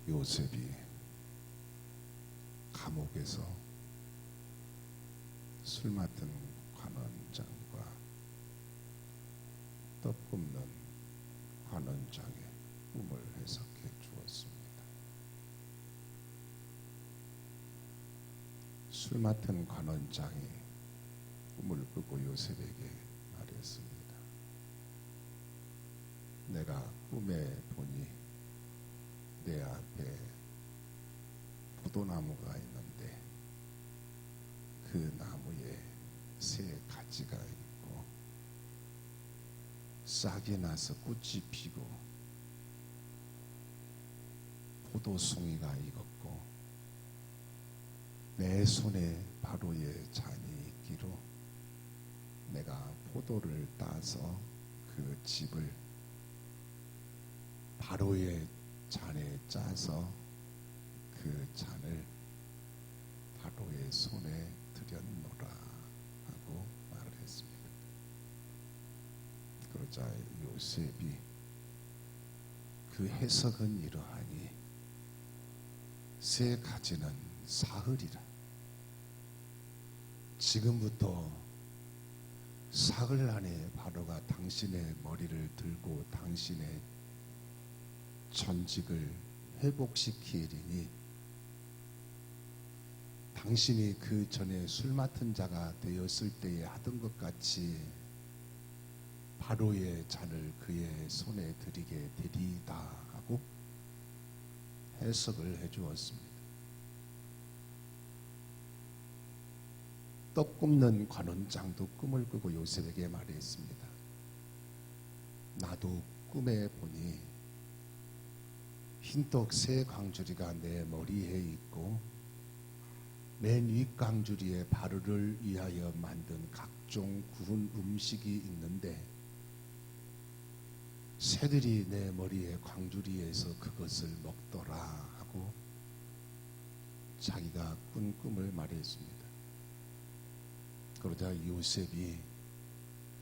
요셉이 감옥에서 술 맡은 관원장과 떡 굽는 관원장의 꿈을 해석해 주었습니다. 술 맡은 관원장이 꿈을 꾸고 요셉에게 말했습니다. 내가 꿈에 보니 내 앞에 포도나무가 있는데 그 나무에 새 가지가 있고 싹이 나서 꽃이 피고 포도송이가 익었고 내 손에 바로의 잔이 있기로 내가 포도를 따서 그 즙을 바로의 잔에 짜서 그 잔을 바로의 손에 들였노라 하고 말을 했습니다. 그러자 요셉이 그 해석은 이러하니 새 가지는 사흘이라. 지금부터 사흘 안에 바로가 당신의 머리를 들고 당신의 전직을 회복시키리니 당신이 그 전에 술 맡은 자가 되었을 때에 하던 것 같이 바로의 잔을 그의 손에 드리게 되리이다 하고 해석을 해주었습니다. 떡 굽는 관원장도 꿈을 꾸고 요셉에게 말했습니다. 나도 꿈에 보니 흰떡 세 광주리가 내 머리에 있고 맨 윗광주리에 바로를 위하여 만든 각종 구운 음식이 있는데 새들이 내 머리에 광주리에서 그것을 먹더라 하고 자기가 꾼 꿈을 말했습니다. 그러자 요셉이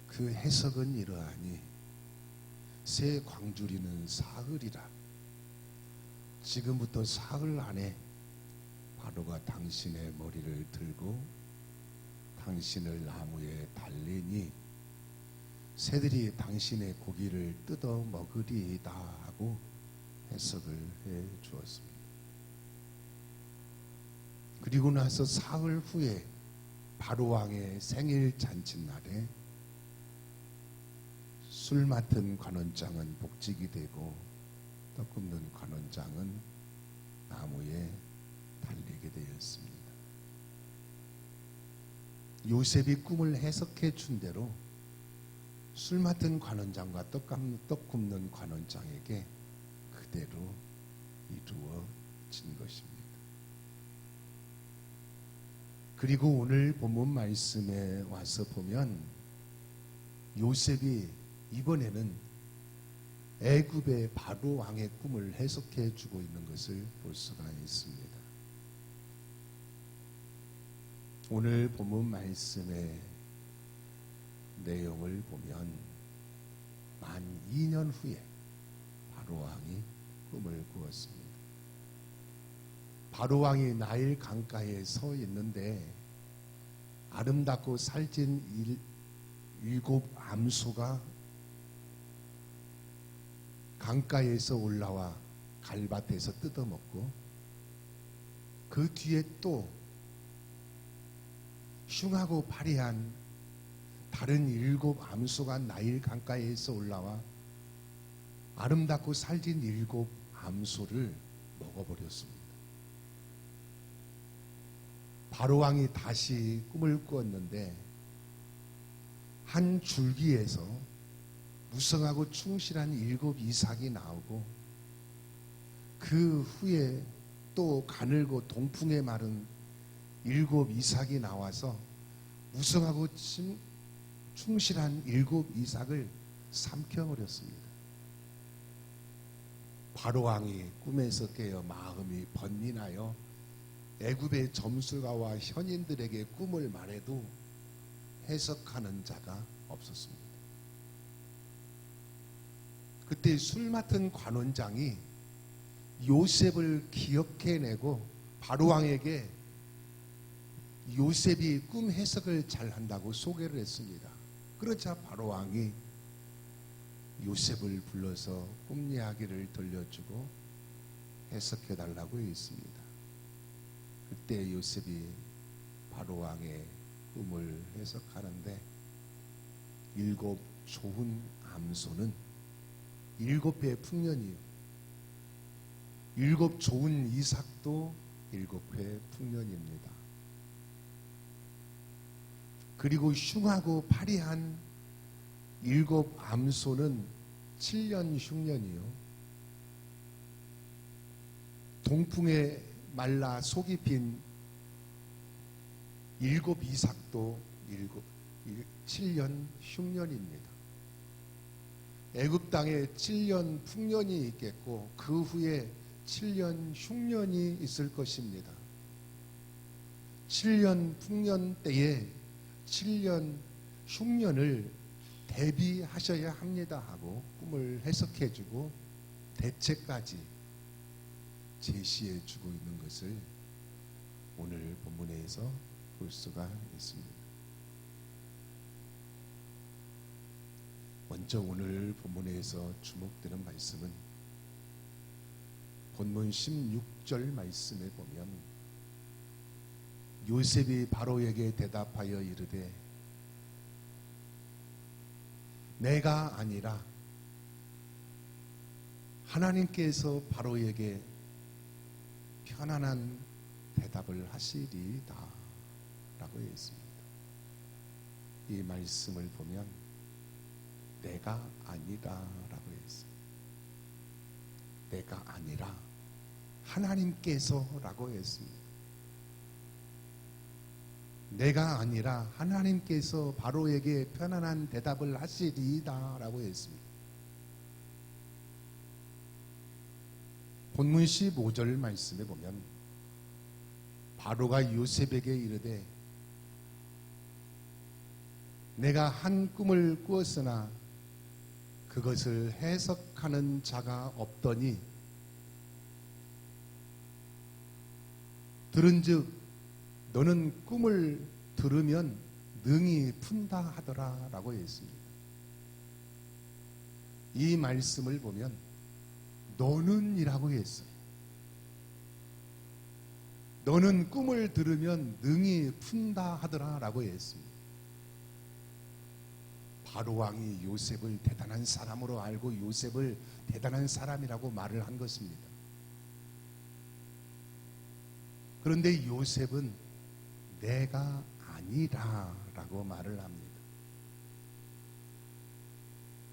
그 해석은 이러하니 새 광주리는 사흘이라. 지금부터 사흘 안에 바로가 당신의 머리를 들고 당신을 나무에 달리니 새들이 당신의 고기를 뜯어 먹으리이다 하고 해석을 해 주었습니다. 그리고 나서 사흘 후에 바로 왕의 생일 잔칫날에 술 맡은 관원장은 복직이 되고 떡 굽는 관원장은 나무에 달리게 되었습니다. 요셉이 꿈을 해석해 준 대로 술 맡은 관원장과 떡 굽는 관원장에게 그대로 이루어진 것입니다. 그리고 오늘 본문 말씀에 와서 보면 요셉이 이번에는 애굽의 바로 왕의 꿈을 해석해 주고 있는 것을 볼 수가 있습니다. 오늘 본문 말씀의 내용을 보면 만 2년 후에 바로 왕이 꿈을 꾸었습니다. 바로 왕이 나일 강가에 서 있는데 아름답고 살찐 7 암소가 강가에서 올라와 갈밭에서 뜯어먹고 그 뒤에 또 흉하고 파리한 다른 7 암소가 나일 강가에서 올라와 아름답고 살찐 7 암소를 먹어버렸습니다. 바로 왕이 다시 꿈을 꾸었는데 한 줄기에서 무성하고 충실한 7 이삭이 나오고 그 후에 또 가늘고 동풍에 마른 7 이삭이 나와서 무성하고 충실한 7 이삭을 삼켜버렸습니다. 바로 왕이 꿈에서 깨어 마음이 번민하여 애굽의 점술가와 현인들에게 꿈을 말해도 해석하는 자가 없었습니다. 그때 술 맡은 관원장이 요셉을 기억해내고 바로 왕에게 요셉이 꿈 해석을 잘한다고 소개를 했습니다. 그러자 바로 왕이 요셉을 불러서 꿈 이야기를 들려주고 해석해달라고 했습니다. 그때 요셉이 바로 왕의 꿈을 해석하는데, 7 좋은 암소는 7회 풍년이요, 7 좋은 이삭도 7회 풍년입니다. 그리고 흉하고 파리한 7 암소는 7년 흉년이요, 동풍에 말라 속이 핀 7 이삭도 7년 흉년입니다. 애굽 땅에 7년 풍년이 있겠고 그 후에 7년 흉년이 있을 것입니다. 7년 풍년 때에 7년 흉년을 대비하셔야 합니다 하고 꿈을 해석해주고 대책까지 제시해주고 있는 것을 오늘 본문에서 볼 수가 있습니다. 먼저 오늘 본문에서 주목되는 말씀은 본문 16절 말씀에 보면, 요셉이 바로에게 대답하여 이르되 내가 아니라 하나님께서 바로에게 편안한 대답을 하시리다 라고 했습니다. 이 말씀을 보면 내가 아니라 라고 했습니다. 내가 아니라 하나님께서 라고 했습니다. 내가 아니라 하나님께서 바로에게 편안한 대답을 하시리이다 라고 했습니다. 본문 15절 말씀에 보면 바로가 요셉에게 이르되 내가 한 꿈을 꾸었으나 그것을 해석하는 자가 없더니 들은즉 너는 꿈을 들으면 능히 푼다 하더라 라고 했습니다. 이 말씀을 보면 너는 이라고 했어요. 너는 꿈을 들으면 능히 푼다 하더라 라고 했습니다. 바로 왕이 요셉을 대단한 사람으로 알고 요셉을 대단한 사람이라고 말을 한 것입니다. 그런데 요셉은 내가 아니라 라고 말을 합니다.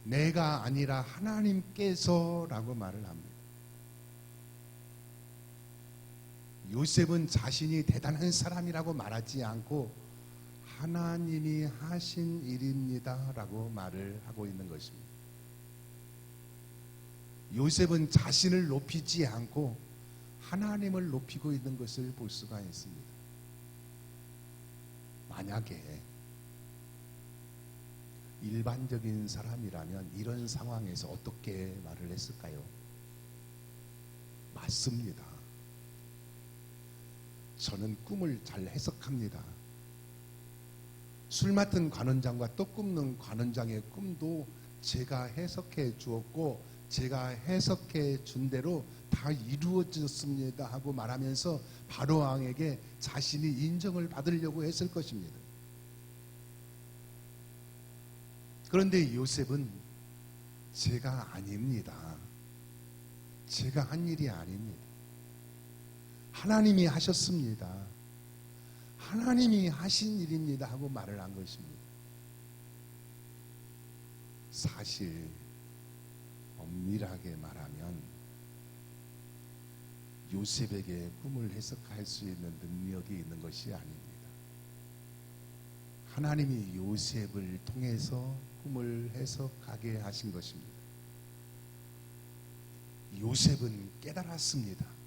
내가 아니라 하나님께서 라고 말을 합니다. 요셉은 자신이 대단한 사람이라고 말하지 않고 하나님이 하신 일입니다 라고 말을 하고 있는 것입니다. 요셉은 자신을 높이지 않고 하나님을 높이고 있는 것을 볼 수가 있습니다. 만약에 일반적인 사람이라면 이런 상황에서 어떻게 말을 했을까요? 맞습니다. 저는 꿈을 잘 해석합니다. 술 맡은 관원장과 떡 굽는 관원장의 꿈도 제가 해석해 주었고 제가 해석해 준 대로 다 이루어졌습니다 하고 말하면서 바로 왕에게 자신이 인정을 받으려고 했을 것입니다. 그런데 요셉은 제가 아닙니다. 제가 한 일이 아닙니다. 하나님이 하셨습니다. 하나님이 하신 일입니다 하고 말을 한 것입니다. 사실 엄밀하게 말하면 요셉에게 꿈을 해석할 수 있는 능력이 있는 것이 아닙니다. 하나님이 요셉을 통해서 꿈을 해석하게 하신 것입니다. 요셉은 깨달았습니다.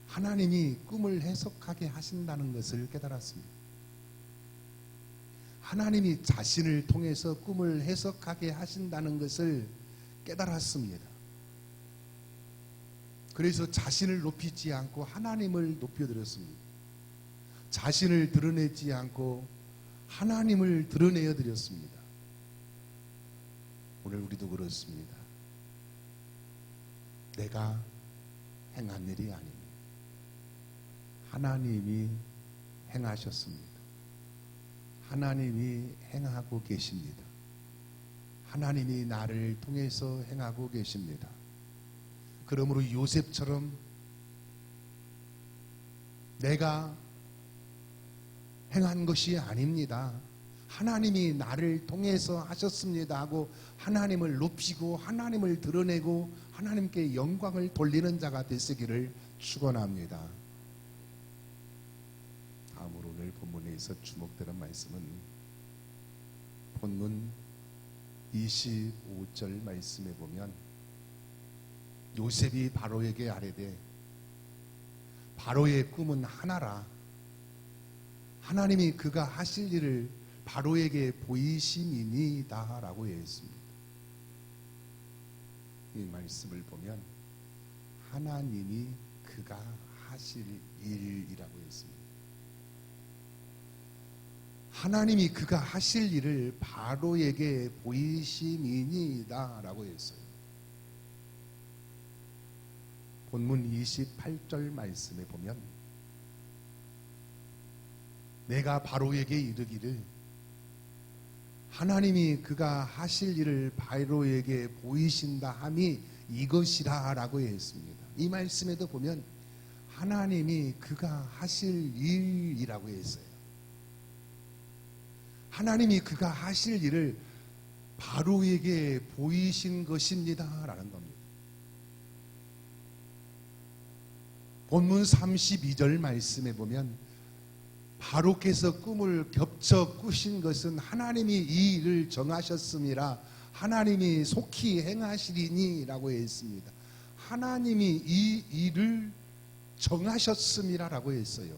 하나님이 꿈을 해석하게 하신다는 것을 깨달았습니다. 하나님이 자신을 통해서 꿈을 해석하게 하신다는 것을 깨달았습니다. 그래서 자신을 높이지 않고 하나님을 높여드렸습니다. 자신을 드러내지 않고 하나님을 드러내어 드렸습니다. 오늘 우리도 그렇습니다. 내가 행한 일이 아닙니다. 하나님이 행하셨습니다. 하나님이 행하고 계십니다. 하나님이 나를 통해서 행하고 계십니다. 그러므로 요셉처럼 내가 행한 것이 아닙니다. 하나님이 나를 통해서 하셨습니다 하고 하나님을 높이고 하나님을 드러내고 하나님께 영광을 돌리는 자가 되시기를 축원합니다. 다음으로 오늘 본문에서 주목되는 말씀은 본문 25절 말씀에 보면 요셉이 바로에게 아뢰되 바로의 꿈은 하나라. 하나님이 그가 하실 일을 바로에게 보이심이니이다 라고 했습니다. 이 말씀을 보면 하나님이 그가 하실 일이라고 했습니다. 하나님이 그가 하실 일을 바로에게 보이심이니이다 라고 했어요. 본문 28절 말씀에 보면 내가 바로에게 이르기를 하나님이 그가 하실 일을 바로에게 보이신다 함이 이것이라 라고 했습니다. 이 말씀에도 보면 하나님이 그가 하실 일이라고 했어요. 하나님이 그가 하실 일을 바로에게 보이신 것입니다 라는 겁니다. 본문 32절 말씀에 보면 바로께서 꿈을 겹쳐 꾸신 것은 하나님이 이 일을 정하셨음이라 하나님이 속히 행하시리니 라고 했습니다. 하나님이 이 일을 정하셨음이라 라고 했어요.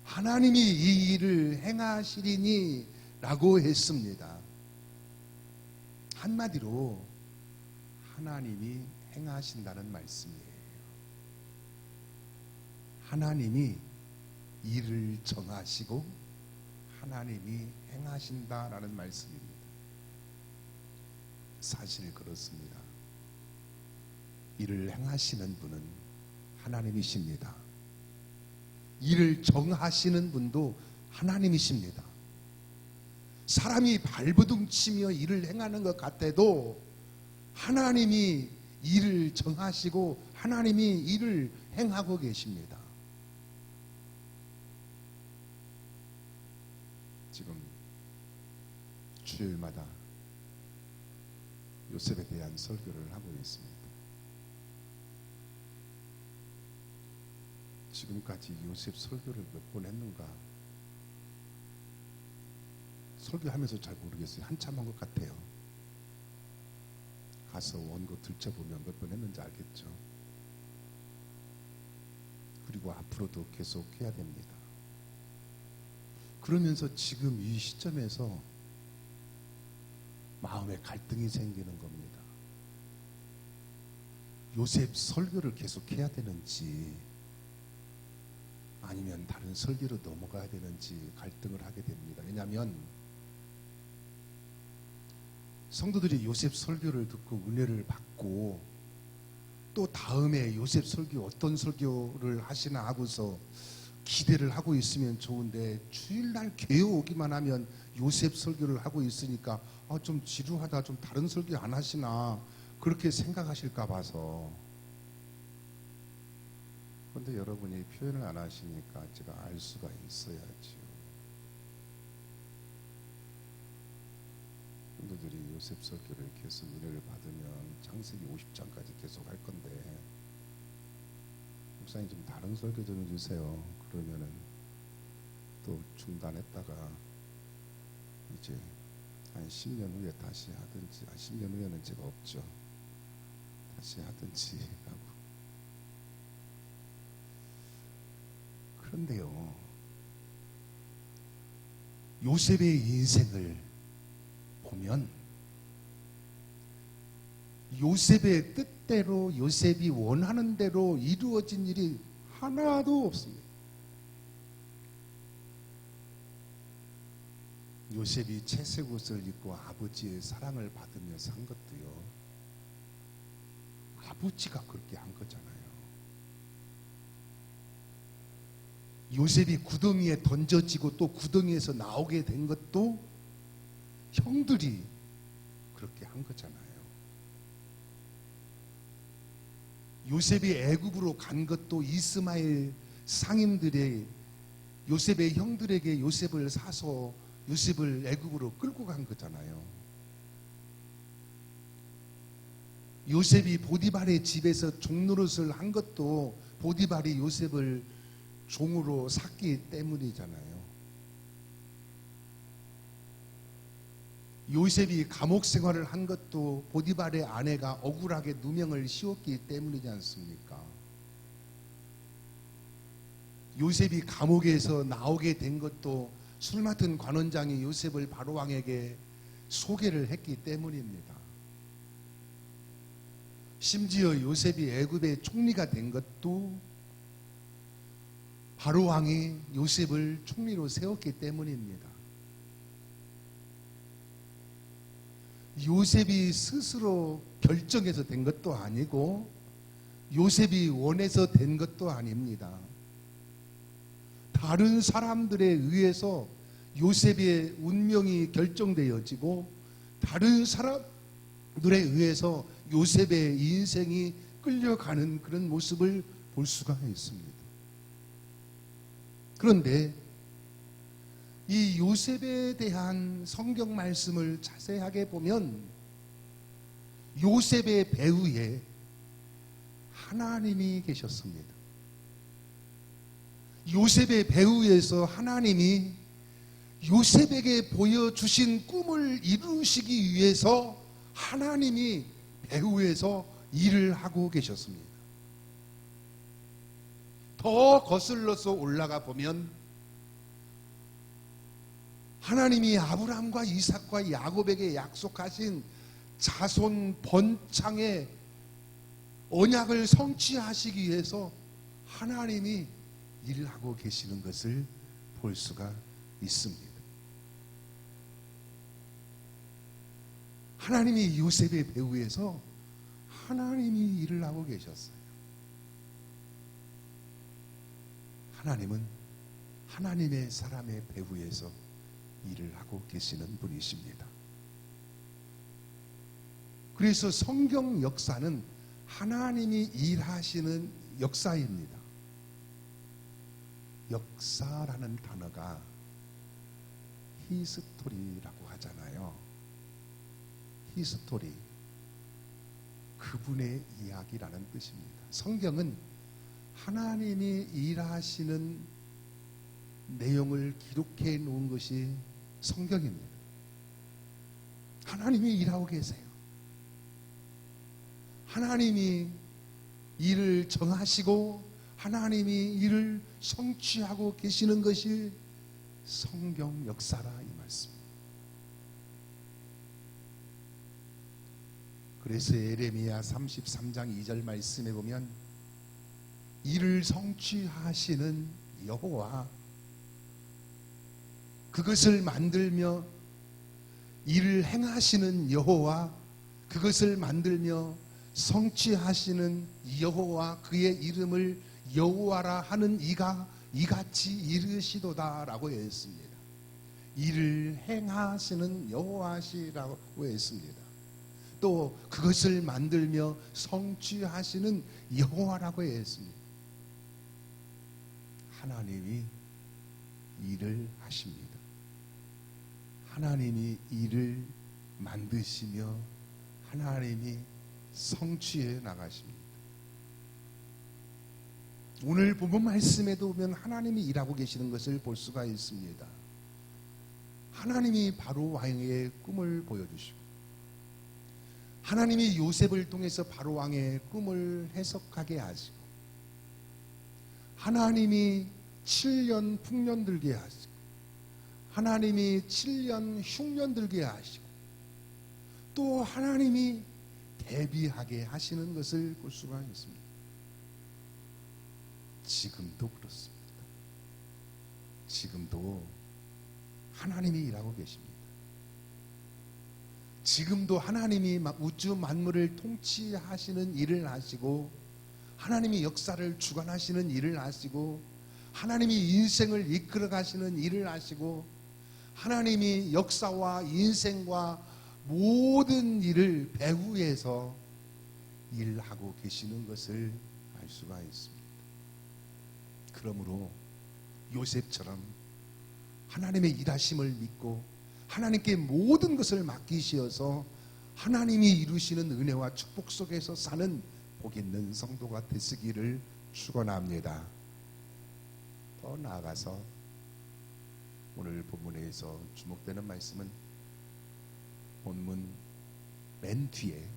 하나님이 이 일을 행하시리니 라고 했습니다. 한마디로 하나님이 행하신다는 말씀이에요. 하나님이 일을 정하시고 하나님이 행하신다라는 말씀입니다. 사실 그렇습니다. 일을 행하시는 분은 하나님이십니다. 일을 정하시는 분도 하나님이십니다. 사람이 발버둥치며 일을 행하는 것 같아도 하나님이 일을 정하시고 하나님이 일을 행하고 계십니다. 지금 주일마다 요셉에 대한 설교를 하고 있습니다. 지금까지 요셉 설교를 몇 번 했는가? 설교하면서 잘 모르겠어요. 한참 한 것 같아요. 가서 원고 들춰보면 몇 번 했는지 알겠죠. 그리고 앞으로도 계속 해야 됩니다. 그러면서 지금 이 시점에서 마음에 갈등이 생기는 겁니다. 요셉 설교를 계속 해야 되는지 아니면 다른 설교로 넘어가야 되는지 갈등을 하게 됩니다. 왜냐하면 성도들이 요셉 설교를 듣고 은혜를 받고 또 다음에 요셉 설교 어떤 설교를 하시나 하고서 기대를 하고 있으면 좋은데 주일날 교회 오기만 하면 요셉 설교를 하고 있으니까 좀 지루하다, 좀 다른 설교 안 하시나 그렇게 생각하실까 봐서. 그런데 여러분이 표현을 안 하시니까 제가 알 수가 있어야지요. 성도들이 요셉 설교를 계속 은혜를 받으면 창세기 50장까지 계속 할 건데 목사님 좀 다른 설교 좀 해주세요. 그러면은 또 중단했다가 이제 한 10년 후에 다시 하든지 10년 후에는 제가 없죠. 다시 하든지 하고. 그런데요, 요셉의 인생을 보면 요셉의 뜻대로 요셉이 원하는 대로 이루어진 일이 하나도 없습니다. 요셉이 채색 옷을 입고 아버지의 사랑을 받으며 산 것도요, 아버지가 그렇게 한 거잖아요. 요셉이 구덩이에 던져지고 또 구덩이에서 나오게 된 것도 형들이 그렇게 한 거잖아요. 요셉이 애굽으로 간 것도 이스마엘 상인들의 요셉의 형들에게 요셉을 사서 요셉을 애굽으로 끌고 간 거잖아요. 요셉이 보디발의 집에서 종노릇을 한 것도 보디발이 요셉을 종으로 샀기 때문이잖아요. 요셉이 감옥 생활을 한 것도 보디발의 아내가 억울하게 누명을 씌웠기 때문이지 않습니까? 요셉이 감옥에서 나오게 된 것도 술 맡은 관원장이 요셉을 바로왕에게 소개를 했기 때문입니다. 심지어 요셉이 애굽의 총리가 된 것도 바로왕이 요셉을 총리로 세웠기 때문입니다. 요셉이 스스로 결정해서 된 것도 아니고 요셉이 원해서 된 것도 아닙니다. 다른 사람들에 의해서 요셉의 운명이 결정되어지고 다른 사람들에 의해서 요셉의 인생이 끌려가는 그런 모습을 볼 수가 있습니다. 그런데 이 요셉에 대한 성경 말씀을 자세하게 보면 요셉의 배후에 하나님이 계셨습니다. 요셉의 배후에서 하나님이 요셉에게 보여주신 꿈을 이루시기 위해서 하나님이 배후에서 일을 하고 계셨습니다. 더 거슬러서 올라가 보면 하나님이 아브라함과 이삭과 야곱에게 약속하신 자손 번창의 언약을 성취하시기 위해서 하나님이 일을 하고 계시는 것을 볼 수가 있습니다. 하나님이 요셉의 배후에서 하나님이 일을 하고 계셨어요. 하나님은 하나님의 사람의 배후에서 일을 하고 계시는 분이십니다. 그래서 성경 역사는 하나님이 일하시는 역사입니다. 역사라는 단어가 히스토리라고 하잖아요. 히스토리, 그분의 이야기라는 뜻입니다. 성경은 하나님이 일하시는 내용을 기록해 놓은 것이 성경입니다. 하나님이 일하고 계세요. 하나님이 일을 정하시고 하나님이 일을 성취하고 계시는 것이 성경 역사라 이 말씀입니다. 그래서 예레미야 33장 2절 말씀에 보면 일을 성취하시는 여호와, 그것을 만들며 일을 행하시는 여호와, 그것을 만들며 성취하시는 여호와, 그의 이름을 여호와라 하는 이가 이같이 이르시도다라고 했습니다. 일을 행하시는 여호와시라고 했습니다. 또 그것을 만들며 성취하시는 여호와라고 했습니다. 하나님이 일을 하십니다. 하나님이 일을 만드시며 하나님이 성취해 나가십니다. 오늘 본문 말씀에도 보면 하나님이 일하고 계시는 것을 볼 수가 있습니다. 하나님이 바로 왕의 꿈을 보여주시고 하나님이 요셉을 통해서 바로 왕의 꿈을 해석하게 하시고 하나님이 7년 풍년 들게 하시고 하나님이 7년 흉년 들게 하시고 또 하나님이 대비하게 하시는 것을 볼 수가 있습니다. 지금도 그렇습니다. 지금도 하나님이 일하고 계십니다. 지금도 하나님이 우주 만물을 통치하시는 일을 하시고, 하나님이 역사를 주관하시는 일을 하시고, 하나님이 인생을 이끌어 가시는 일을 하시고, 하나님이 역사와 인생과 모든 일을 배후에서 일하고 계시는 것을 알 수가 있습니다. 그러므로 요셉처럼 하나님의 일하심을 믿고 하나님께 모든 것을 맡기시어서 하나님이 이루시는 은혜와 축복 속에서 사는 복 있는 성도가 되시기를 축원합니다. 더 나아가서 오늘 본문에서 주목되는 말씀은 본문 맨 뒤에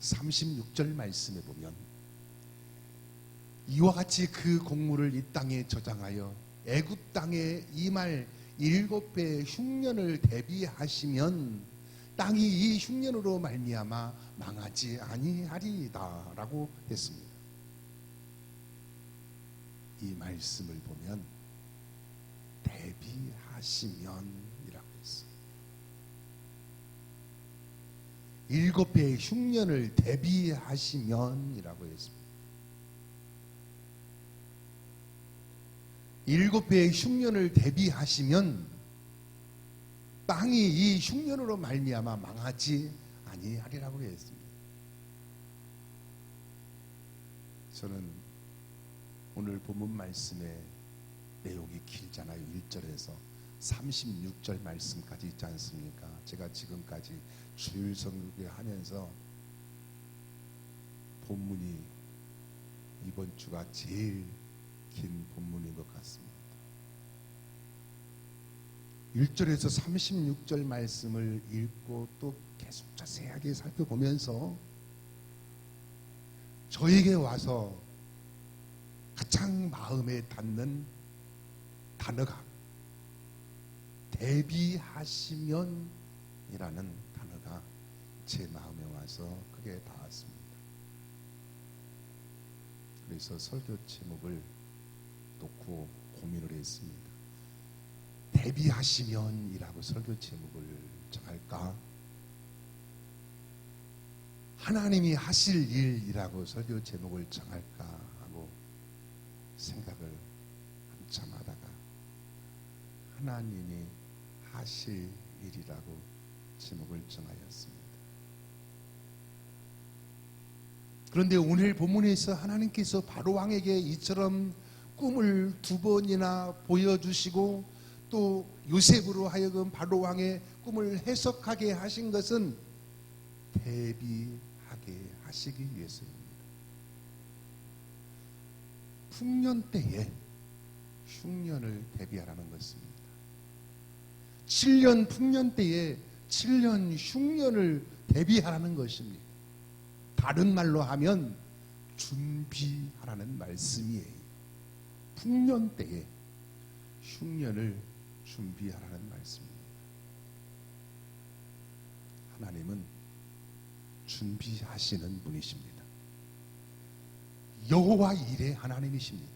36절 말씀에 보면, 이와 같이 그 공물을 이 땅에 저장하여 애굽 땅에 임할 7배의 흉년을 대비하시면 땅이 이 흉년으로 말미암아 망하지 아니하리이다 라고 했습니다. 이 말씀을 보면 대비하시면 이라고 했어요. 7배의 흉년을 대비하시면 이라고 했습니다. 7배의 흉년을 대비하시면 땅이 이 흉년으로 말미암아 망하지 아니하리라고 했습니다. 저는 오늘 본문 말씀의 내용이 길잖아요. 1절에서 36절 말씀까지 있지 않습니까? 제가 지금까지 주일 성교 하면서 본문이 이번 주가 제일 긴 본문인 것 같습니다. 1절에서 36절 말씀을 읽고 또 계속 자세하게 살펴보면서 저에게 와서 가장 마음에 닿는 단어가 대비하시면 이라는 단어가 제 마음에 와서 크게 닿았습니다. 그래서 설교 제목을 놓고 고민을 했습니다. 대비하시면 이라고 설교 제목을 정할까? 하나님이 하실 일이라고 설교 제목을 정할까 하고 생각을 한참 하다가 하나님이 하실 일이라고 제목을 정하였습니다. 그런데 오늘 본문에서 하나님께서 바로왕에게 이처럼 꿈을 2번이나 보여주시고 또 요셉으로 하여금 바로왕의 꿈을 해석하게 하신 것은 대비하게 하시기 위해서입니다. 풍년 때에 흉년을 대비하라는 것입니다. 7년 풍년 때에 7년 흉년을 대비하라는 것입니다. 다른 말로 하면 준비하라는 말씀이에요. 풍년 때에 흉년을 준비하라는 말씀입니다. 하나님은 준비하시는 분이십니다. 여호와 일의 하나님이십니다.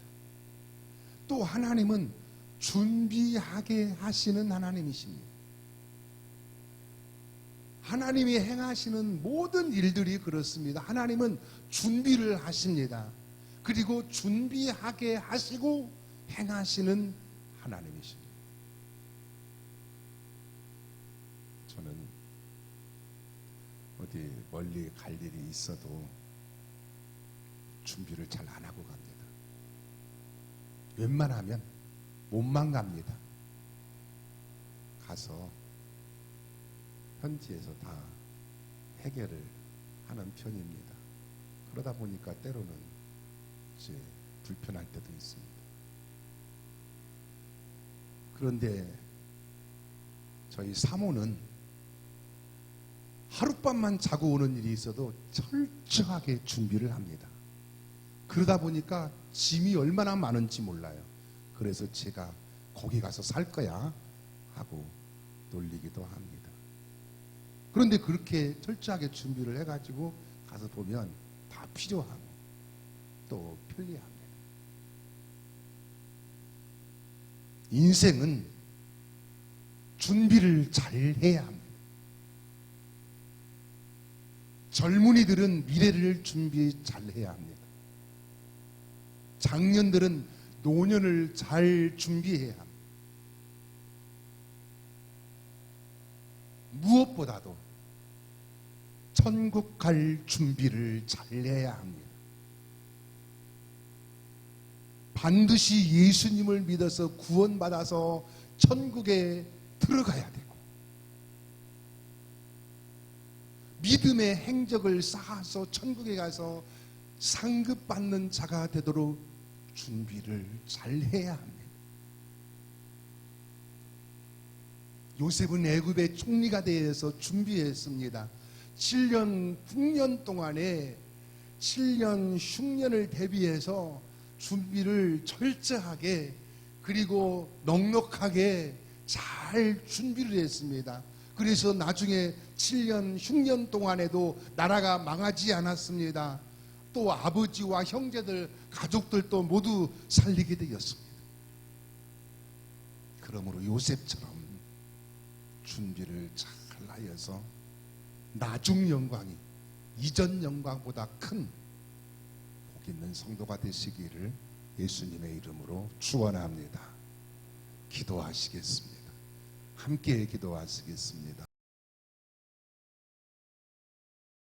또 하나님은 준비하게 하시는 하나님이십니다. 하나님이 행하시는 모든 일들이 그렇습니다. 하나님은 준비를 하십니다. 그리고 준비하게 하시고 행하시는 하나님이십니다. 저는 어디 멀리 갈 일이 있어도 준비를 잘 안 하고 갑니다. 웬만하면 몸만 갑니다. 가서 현지에서 다 해결을 하는 편입니다. 그러다 보니까 때로는 이제 불편할 때도 있습니다. 그런데 저희 사모는 하룻밤만 자고 오는 일이 있어도 철저하게 준비를 합니다. 그러다 보니까 짐이 얼마나 많은지 몰라요. 그래서 제가 거기 가서 살 거야 하고 놀리기도 합니다. 그런데 그렇게 철저하게 준비를 해가지고 가서 보면 다 필요하고 또 편리합니다. 인생은 준비를 잘 해야 합니다. 젊은이들은 미래를 준비 잘 해야 합니다. 장년들은 노년을 잘 준비해야 합니다. 무엇보다도 천국 갈 준비를 잘 해야 합니다. 반드시 예수님을 믿어서 구원받아서 천국에 들어가야 되고 믿음의 행적을 쌓아서 천국에 가서 상급받는 자가 되도록 준비를 잘 해야 합니다. 요셉은 애굽의 총리가 되어서 준비했습니다. 7년, 9년 동안에 7년, 흉년을 대비해서 준비를 철저하게 그리고 넉넉하게 잘 준비를 했습니다. 그래서 나중에 7년, 흉년 동안에도 나라가 망하지 않았습니다. 또 아버지와 형제들, 가족들도 모두 살리게 되었습니다. 그러므로 요셉처럼 준비를 잘 하여서 나중 영광이 이전 영광보다 큰 복 있는 성도가 되시기를 예수님의 이름으로 축원합니다. 기도하시겠습니다. 함께 기도하시겠습니다.